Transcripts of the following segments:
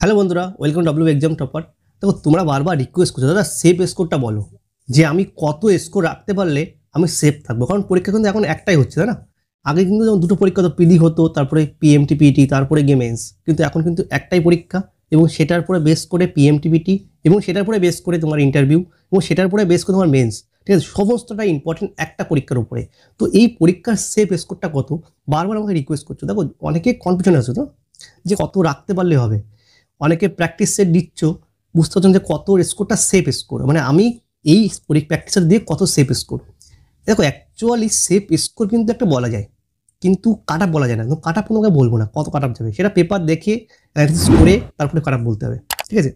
Hello বন্ধুরা, welcome W exam topper. দেখো, তোমরা বারবার রিকোয়েস্ট করছো দাদা সেফ স্কোরটা বলো, যে আমি কত স্কোর রাখতে পারলে আমি সেফ থাকবো। কারণ পরীক্ষা কিন্তু এখন একটাই হচ্ছে, তাই না? আগে কিন্তু যেমন দুটো পরীক্ষা তো পিডি হতো, তারপরে পিএমটিপিটি, তারপরে গেমেন্স। কিন্তু এখন কিন্তু একটাই পরীক্ষা, এবং সেটার পরে বেস করে পিএমটিপিটি, এবং সেটার পরে বেস করে তোমার ইন্টারভিউ, এবং সেটার পরে বেস করে তোমার মেন্স। ঠিক আছে, সমস্তটা ইম্পর্টেন্ট একটা পরীক্ষার উপরে। তো এই পরীক্ষার সেফ স্কোরটা কত, বারবার আমাকে রিকোয়েস্ট করছো। দেখো, অনেকে কনফিউশন আছে তো, যে কত রাখতে পারলে হবে। অনেকে প্র্যাকটিস সেট দিচ্ছ, বুঝতে পারছেন যে কত স্কোরটা সেফ স্কোর, মানে আমি এই প্র্যাকটিস সেট দিয়ে কত সেফ স্কোর। দেখো, অ্যাকচুয়ালি সেফ স্কোর কিন্তু একটা বলা যায়, কিন্তু কাট আপ বলা যায় না। কাট আপ তোমাকে বলবো না কত কাট আপ যাবে, সেটা পেপার দেখে অ্যানালিসিস করে তারপরে কাট আপ বলতে হবে। ঠিক আছে,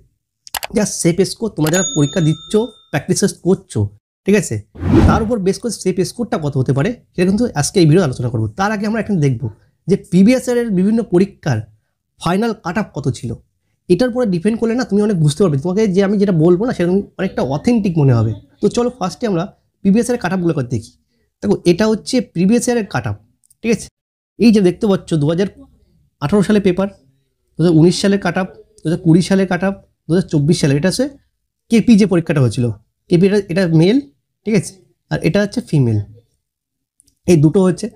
জাস্ট সেফ স্কোর তোমরা যারা পরীক্ষা দিচ্ছ, প্র্যাকটিস করছো, ঠিক আছে, তার উপর বেস করে সেফ স্কোরটা কত হতে পারে সেটা কিন্তু আজকে এই ভিডিও আলোচনা করবো। তার আগে আমরা এখানে দেখবো যে প্রিভিয়াস ইয়ারের বিভিন্ন পরীক্ষার ফাইনাল কাট আপ কত ছিল। এটার পরে ডিপেন্ড করলে না তুমি অনেক বুঝতে পারবে, তোমাকে যে আমি যেটা বলবো না সেরকম অনেকটা অথেন্টিক মনে হবে। তো চলো ফার্স্টে আমরা প্রিভিয়াস ইয়ারের কাট আপগুলো করে দেখি। দেখো, এটা হচ্ছে প্রিভিয়াস ইয়ারের কাট আপ। ঠিক আছে, এই যে দেখতে পাচ্ছ 2018 সালে পেপার, 2019 সালের কাট আপ, 2020 সালের কাট আপ, 2024 সালে। এটা হচ্ছে কেপি যে পরীক্ষাটা হয়েছিল, কেপি এটা মেল, ঠিক আছে, আর এটা হচ্ছে ফিমেল, এই দুটো হচ্ছে।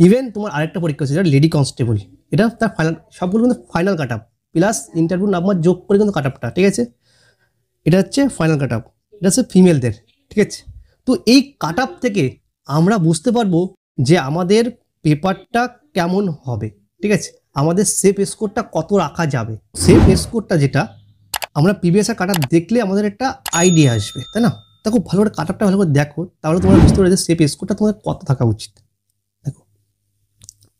ইভেন তোমার আরেকটা পরীক্ষা হচ্ছে যেটা লেডি কনস্টেবল, এটা তার ফাইনাল, সবগুলো কিন্তু ফাইনাল কাট আপ প্লাস ইন্টারভিউ নাম্বার যোগ করে কিন্তু কাট আপটা। ঠিক আছে, এটা হচ্ছে ফাইনাল কাট আপ, এটা হচ্ছে ফিমেলদের। ঠিক আছে, তো এই কাট আপ থেকে আমরা বুঝতে পারবো যে আমাদের পেপারটা কেমন হবে। ঠিক আছে, আমাদের সেফ স্কোরটা কত রাখা যাবে। সেফ স্কোরটা যেটা আমরা প্রিভিয়াস কাট আপ দেখলে আমাদের একটা আইডিয়া আসবে, তাই না? দেখো, ভালো করে কাট আপটা ভালো করে দেখো, তাহলে তোমরা বুঝতে পারবে যে সেফ স্কোরটা তোমাদের কত থাকা উচিত। দেখো,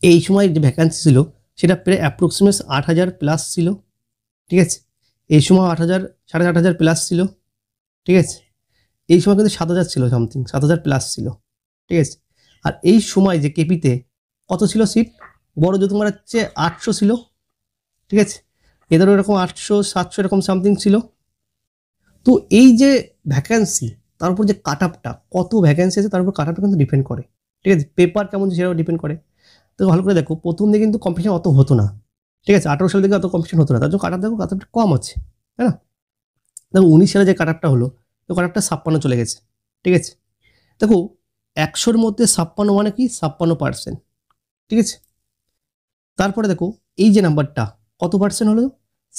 এই সময় যে ভ্যাকান্সি ছিল সেটা প্রায় অ্যাপ্রক্সিমেট 8,000 প্লাস ছিল। ঠিক আছে, এই সময় 8,000, 8,500 প্লাস ছিল। ঠিক আছে, এই সময় কিন্তু 7,000 ছিল, সামথিং 7,000 প্লাস ছিল। ঠিক আছে, আর এই সময় যে কেপিতে কত ছিল সিট, বড় যে তোমার হচ্ছে 800 ছিল। ঠিক আছে, এদেরও এরকম 800, 700 এরকম সামথিং ছিল। তো এই যে ভ্যাকান্সি, তার উপর যে কাট আপটা, কত ভ্যাকান্সি আছে তার উপর কাট আপটা কিন্তু ডিপেন্ড করে। ঠিক আছে, পেপার কেমন সেটাও ডিপেন্ড করে। তো ভালো করে দেখো, প্রথম দিকে কিন্তু কম্পিটিশন অত হতো না। ঠিক আছে, 18 সাল থেকে অত কম্পিটিশন হতো না, তার জন্য কাট আপ দেখো কাট আপটা কম আছে, তাই না? দেখো 19 সালে যে কাট আপটা হলো, তো কাট আপটা 56 চলে গেছে। ঠিক আছে, দেখো 100-র মধ্যে 56 মানে কি 56%। ঠিক আছে, তারপরে দেখো এই যে নাম্বারটা কত পার্সেন্ট হলো,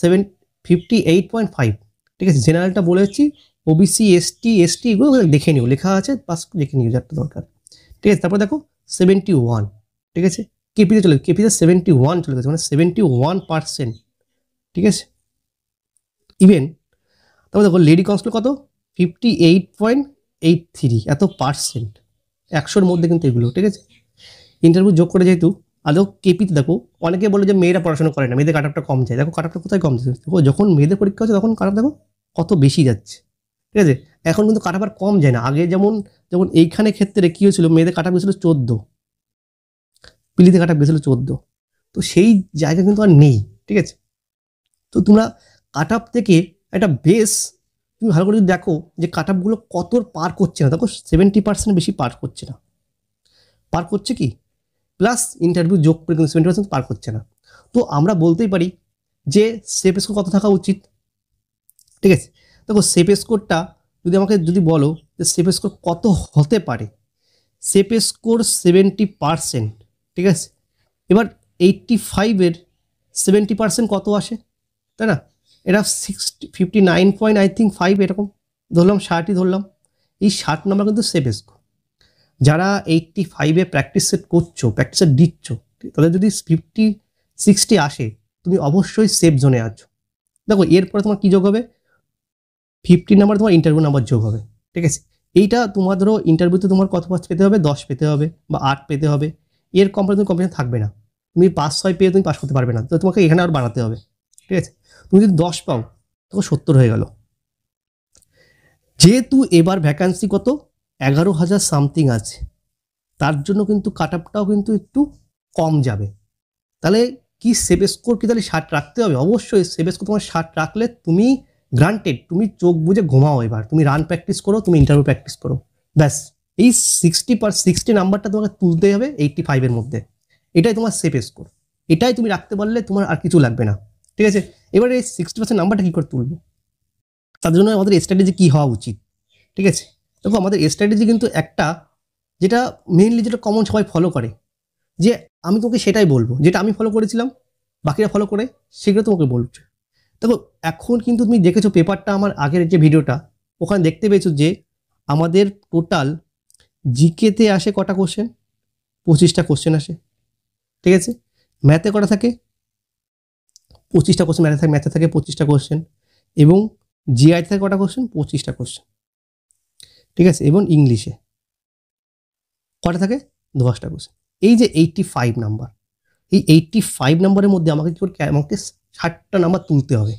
58.5। ঠিক আছে, জেনারেলটা বলেছি, ওবিসি, এসটি এগুলো দেখে নিও, লেখা আছে পাস দেখে নিও যারটা দরকার। ঠিক আছে, তারপর দেখো 71। ঠিক আছে, কেপিতে চলে, কেপিতে 71 চলে গেছে, মানে 71%। ঠিক আছে, ইভেন তারপর দেখো লেডি কনস্টেবল কত, 58.83, এত পার্সেন্ট। 100-র মধ্যে কিন্তু এগুলো। ঠিক আছে, ইন্টারভিউ যোগ করে যেহেতু। আদৌ কেপিতে দেখো, অনেকে বলে যে মেয়েরা পড়াশোনা করে না, মেয়েদের কাট আপটা কম যায়। দেখো কাট আপটা কোথায় কম যাচ্ছে, দেখো যখন মেয়েদের পরীক্ষা হচ্ছে তখন কাট আপ দেখো কত বেশি যাচ্ছে। ঠিক আছে, এখন কিন্তু কাট আপ আর কম যায় না। আগে যেমন যেমন এইখানে ক্ষেত্রে কি হয়েছিল, মেয়েদের কাট আপ গেছিল 14, পিলিতে কাট আপ গেছিল 14। তো সেই জায়গা কিন্তু আর নেই। ঠিক আছে, তো তোমরা কাট আপ থেকে একটা বেস তুমি ভালো করে দেখো যে কাট আপগুলো কত পার করছে না। দেখো 70% বেশি পার করছে না, পার করছে কি প্লাস ইন্টারভিউ যোগ করে কিন্তু 70% পার করছে না। তো আমরা বলতেই পারি যে সেফ স্কোর কত থাকা উচিত। ঠিক আছে, দেখো সেফ স্কোরটা যদি আমাকে যদি বলো যে সেফ স্কোর কত হতে পারে, সেফ স্কোর 70%। ঠিক আছে, এবার 85-এর 70% কত আসে, তাই না? এটা 59.5 এরকম ধরলাম, 60ই ধরলাম। এই 60 নম্বর কিন্তু সেফ স্কোর। যারা 85-এ প্র্যাকটিস সেট করছো, প্র্যাকটিস সেট দিচ্ছ, তাদের যদি 50-60 আসে, তুমি অবশ্যই সেফ জোনে আছো। দেখো এরপরে তোমার কি যোগ হবে, 50 নাম্বার তোমার ইন্টারভিউ নাম্বার যোগ হবে। ঠিক আছে, এইটা তোমার ধরো ইন্টারভিউতে তোমার কত পাস পেতে হবে, 10 পেতে হবে বা 8 পেতে হবে। এর কম্পারে তুমি কম্পিটিশন থাকবে না, তুমি 5-6 পেয়ে তুমি পাস করতে পারবে না, তো তোমাকে এখানে আর বাড়াতে হবে। ঠিক আছে, তুমি যদি 10 পাও তখন 70 হয়ে গেল। যেহেতু এবার ভ্যাকান্সি কত 11,000 সামথিং আছে, তার জন্য কিন্তু কাট আপটাও কিন্তু একটু কম যাবে। তাহলে কি সেভ স্কোর কি তাহলে 60 রাখতে হবে? অবশ্যই সেভ স্কোর তোমার 60 রাখলে তুমি গ্রান্টেড, তুমি চোখ বুঝে ঘুমাও, এবার তুমি রান প্র্যাকটিস করো, তুমি ইন্টারভিউ প্র্যাকটিস করো, ব্যাস। এই 60 নাম্বারটা তোমাকে তুলতে হবে 85-এর মধ্যে, এটাই তোমার সেভ স্কোর। এটাই তুমি রাখতে পারলে তোমার আর কিছু লাগবে না। ঠিক আছে। এবারে এই 60% নাম্বারটা কী করে তুলবো, তার জন্য আমাদের স্ট্র্যাটেজি কী হওয়া উচিত, ঠিক আছে। দেখো আমাদের স্ট্র্যাটেজি কিন্তু একটা, যেটা মেইনলি যেটা কমন সবাই ফলো করে, যে আমি তোকে সেটাই বলবো যেটা আমি ফলো করেছিলাম, বাকিরা ফলো করে সেগুলো তোমাকে বলছে। দেখো এখন কিন্তু তুমি দেখেছো পেপারটা, আমার আগের যে ভিডিওটা, ওখানে দেখতে পেয়েছো যে আমাদের টোটাল জিকেতে আসে কটা কোশ্চেন, 25টা কোশ্চেন আসে, ঠিক আছে। ম্যাথে কটা থাকে, 25টা কোশ্চেন ম্যাথে থাকে 25টা কোশ্চেন, এবং জিআই থাকে কটা কোশ্চেন, 25টা কোশ্চেন, ঠিক আছে। এবং ইংলিশে কটা থাকে, 10টা কোশ্চেন। এই যে 85 নাম্বার, এই 85 নাম্বারের মধ্যে আমাকে কি করে, আমাকে 60টা নাম্বার তুলতে হবে।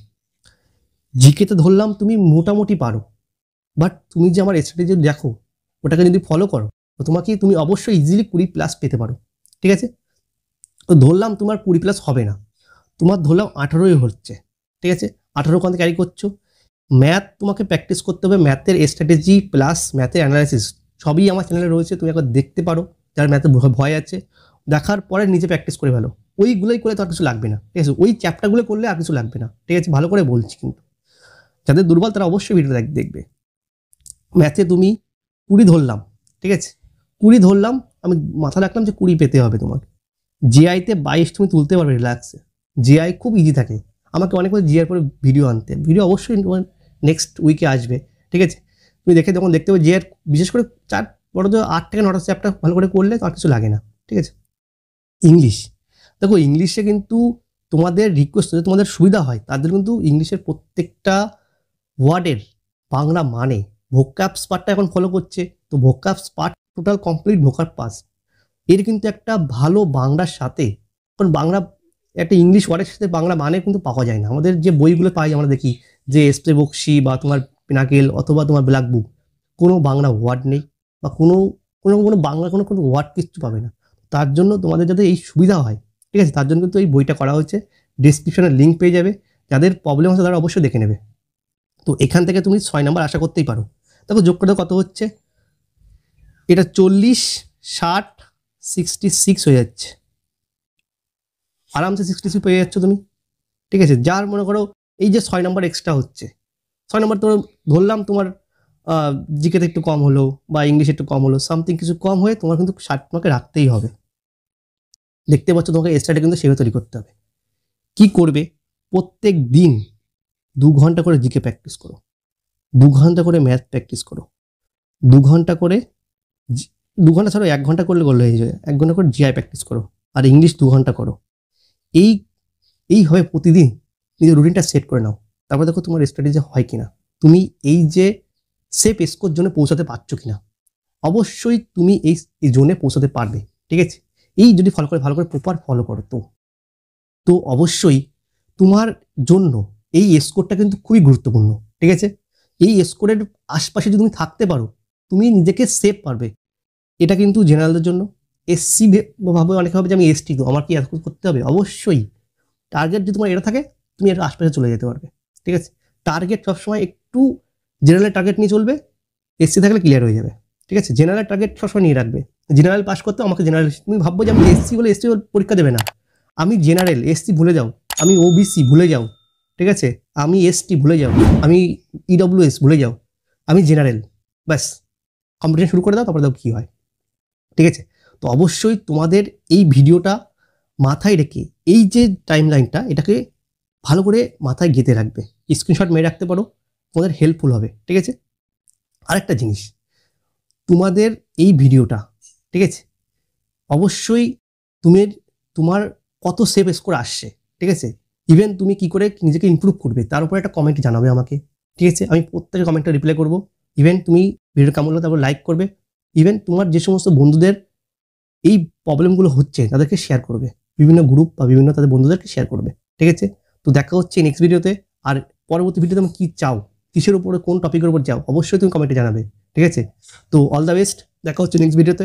জিকেতে ধরলাম তুমি মোটামুটি পারো, বাট তুমি যে আমার স্ট্র্যাটেজি দেখো, ওটাকে যদি ফলো করো তো তুমি অবশ্যই ইজিলি 20+ পেতে পারো, ঠিক আছে। তো ধরলাম তোমার 20+ হবে না, তোমার ধরলাম 18ই হচ্ছে, ঠিক আছে। 18 ওখান থেকে ক্যারি করছো। ম্যাথ তোমাকে প্র্যাকটিস করতে হবে, ম্যাথের স্ট্র্যাটেজি প্লাস ম্যাথের অ্যানালাইসিস সবই আমার চ্যানেলে রয়েছে, তুমি একবার দেখতে পারো। যার ম্যাথে ভয় আছে, দেখার পরে নিজে প্র্যাকটিস করে ভালো, ওইগুলোই করে তো আর কিছু লাগবে না, ঠিক আছে। ওই চ্যাপ্টারগুলো করলে আর কিছু লাগবে না, ঠিক আছে। ভালো করে বলছি কিন্তু, যাদের দুর্বল তারা অবশ্যই ভিডিও দেখবে। ম্যাথে তুমি 20 ধরলাম, ঠিক আছে, 20 ধরলাম, আমি মাথা রাখলাম যে 20 পেতে হবে তোমাকে। জিআইতে 22 তুমি তুলতে পারবে রিল্যাক্সে, জিআই খুব ইজি থাকে। আমাকে অনেক করে জিআর পরে ভিডিও আনতে, ভিডিও অবশ্যই তোমার নেক্সট উইকে আসবে, ঠিক আছে। তুমি যখন দেখতে পাবে জিআর, বিশেষ করে 4 বড় তো 8 থেকে 9টা চ্যাপ্টার ভালো করে করলে তো আর কিছু লাগে না, ঠিক আছে। ইংলিশ, দেখো ইংলিশে কিন্তু তোমাদের রিকোয়েস্ট, তোমাদের সুবিধা হয় তাদের কিন্তু ইংলিশের প্রত্যেকটা ওয়ার্ডের বাংলা মানে, ভোকাবস পার্টটা এখন ফলো করছে, তো vocabs part total complete vocab pass. এর কিন্তু একটা ভালো বাংলার সাথে, কারণ বাংলা একটা ইংলিশ ওয়ার্ডের সাথে বাংলা মানে কিন্তু পাওয়া যায় না। আমাদের যে বইগুলো পাই আমরা দেখি যে এসপ্রে বক্সি বা তোমার পিনাকেল অথবা তোমার ব্ল্যাক বুক, কোনো বাংলা ওয়ার্ড নেই, বা কোনো কোনো কোনো বাংলা কোনো কোনো ওয়ার্ড কিচ্ছু পাবে না। তার জন্য তোমাদের যাতে এই সুবিধা হয়, ঠিক আছে, তার জন্য কিন্তু এই বইটা করা হয়েছে। ডিসক্রিপশনে লিঙ্ক পেয়ে যাবে, যাদের প্রবলেম আছে তারা অবশ্যই দেখে নেবে। তো এখান থেকে তুমি 6 নাম্বার আশা করতেই পারো। দেখো যোগ করে কত হচ্ছে, এটা 40, 60, 66 হয়ে যাচ্ছে, আরামসে 66 পেয়ে যাচ্ছ তুমি, ঠিক আছে। যার মনে করো এই যে 6 নাম্বার এক্সট্রা হচ্ছে, 6 নাম্বার তো ধরলাম তোমার জিকেতে একটু কম হলো বা ইংলিশে একটু কম হলো, সামথিং কিছু কম হয়ে তোমার কিন্তু 60 তোমাকে রাখতেই হবে। দেখতে পাচ্ছ তোমাকে এক্সট্রাটা কিন্তু সেভাবে তৈরি করতে হবে। কি করবে, প্রত্যেক দিন 2 ঘন্টা করে জিকে প্র্যাকটিস করো, 2 ঘন্টা করে ম্যাথ প্র্যাকটিস করো, 2 ঘন্টা করে 2 ঘন্টা ছাড়ো, 1 ঘন্টা করলে হয়ে যাবে, 1 ঘন্টা করে জিআই প্র্যাকটিস করো, আর ইংলিশ 2 ঘন্টা করো। এইভাবে প্রতিদিন নিজের রুটিনটা সেট করে নাও। তারপর দেখো তোমার স্ট্র্যাটেজি হয় কিনা, তুমি এই যে সেফ স্কোর জোনে পৌঁছাতে পারছো কিনা। অবশ্যই তুমি এই জোনে পৌঁছাতে পারবে, ঠিক আছে। এই যদি ভালো করে প্রপার ফলো করো তো অবশ্যই তোমার জন্য এই স্কোরটা কিন্তু খুবই গুরুত্বপূর্ণ, ঠিক আছে। এই স্কোরের আশপাশে যদি তুমি থাকতে পারো, তুমি নিজেকে সেফ পারবে। এটা কিন্তু জেনারেলদের জন্য। এসসি ভাবে অনেকে ভাবে যে আমি এসটি, তো আমার কি এত করতে হবে, অবশ্যই টার্গেট যদি তোমার এটা থাকে তুমি এর আশপাশে চলে যেতে পারবে, ঠিক আছে। টার্গেট সবসময় একটু জেনারেল টার্গেট নিয়ে চলবে, এসসি থাকলে ক্লিয়ার হয়ে যাবে, ঠিক আছে। জেনারেল টার্গেট সবসময় নিয়ে রাখবে, জেনারেল পাস করতে আমাকে জেনারেল, তুমি ভাববো যে আমি এসসি বলে এসসি পরীক্ষা দেবে না, আমি জেনারেল, এসসি ভুলে যাও, আমি ওবিসি ভুলে যাও, ঠিক আছে, আমি এসটি ভুলে যাও, আমি ইডব্লিউএস ভুলে যাও, আমি জেনারেল, ব্যাস কম্পিটিশন শুরু করে দাও, তারপরে দাও কী হয়, ঠিক আছে। তো অবশ্যই তোমাদের এই ভিডিওটা মাথায় রেখে এই যে টাইম লাইনটা, এটাকে ভালো করে মাথায় গেঁথে রাখবে, স্ক্রিনশট মেরে রাখতে পারো, তোমাদের হেল্পফুল হবে, ঠিক আছে। আরেকটা জিনিস, তোমাদের এই ভিডিওটা, ঠিক আছে, অবশ্যই তোমার কত সেভ স্কোর আসছে, ঠিক আছে, ইভেন তুমি কি করে নিজেকে ইমপ্রুভ করবে তার উপরে একটা কমেন্ট জানাবে আমাকে, ঠিক আছে। আমি প্রত্যেকের কমেন্টটা রিপ্লাই করবো। ইভেন তুমি ভিডিও কেমন হলো তারপর লাইক করবে, ইভেন তোমার যে সমস্ত বন্ধুদের এই প্রবলেমগুলো হচ্ছে তাদেরকে শেয়ার করবে, বিভিন্ন গ্রুপ বা বিভিন্ন তাদের বন্ধুদেরকে শেয়ার করবে, ঠিক আছে। তো দেখা হচ্ছে নেক্সট ভিডিওতে। আর পরবর্তী ভিডিওতে তুমি কী চাও, কিসের উপরে, কোন টপিকের উপর চাও, অবশ্যই তুমি কমেন্টে জানাবে, ঠিক আছে। তো অল দ্য বেস্ট, দেখা হচ্ছে নেক্সট ভিডিওতে।